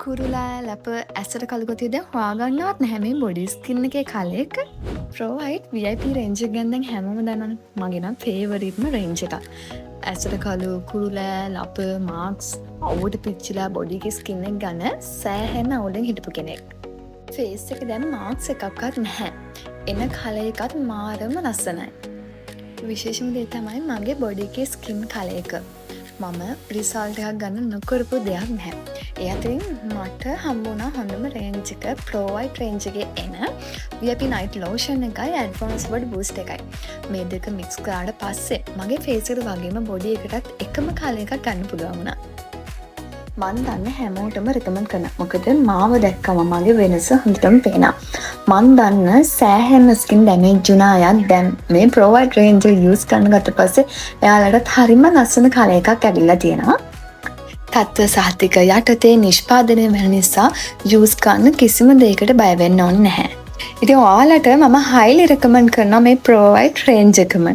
කුරුලා ලැප ඇසට කළුගොතියද හවාගන්නවත් නැහැ මේ බොඩි ස්කින් එකේ කලයක ප්‍රෝයිට් VIP රේන්ජ් එක ගැන දැන් හැමෝම දන්නවනේ. මගේ නම් ෆේවරිට්ම රේන්ජ් එකක්. ඇසට කළු කුරුලා ලප මාක්ස් අවුවට පිච්චිලා බොඩි එකේ ස්කින් එක ගන්න සෑහෙන අවුලෙන් හිටපු කෙනෙක්. ෆේස් එක දැන් මාක්ස් එකක්වත් නැහැ. එන කලර් එකත් මාරම ලස්සනයි. විශේෂම දේ තමයි මගේ බොඩි එකේ ස්කින් කලර් එක. මම රිසල්ට් එකක් ගන්න නොකරපු දෙයක් නැහැ. ඒ අතරින් මට හම්බුණා හොඳම රේන්ජ් එක Pro White රේන්ජ් එකේ එන VIP Night Lotion එකයි Advanced Body Boost එකයි. මේ දෙක මික්ස් කරාට පස්සේ මගේ ෆේස් එකට වගේම බොඩි එකටත් එකම කලර් එකක් ගන්න පුළුවන් වුණා. මන් දන්න හැමෝටම රෙකමන්ඩ් කරනවා. මොකද මාව දැක්කම මගේ වෙනස හොඳටම පේනවා. මන් දන්න සෑහෙන ස්කින් ඩැමේජ් වුණා අයත් දැන් මේ Pro White රේන්ජ් එක යූස් කරන ගත්ත පස්සේ එයාලට හරිම ලස්සන කලර් එකක් ඇවිල්ලා තියෙනවා. තත්ත්ව සහතික යටතේ නිෂ්පාදනය වෙන නිසා යූස් කරන්න කිසිම දෙයකට බය වෙන්න ඕනේ නැහැ. ඉතින් ඔයාලට මම highly recommend කරනවා මේ Pro White රේන්ජ් එකම.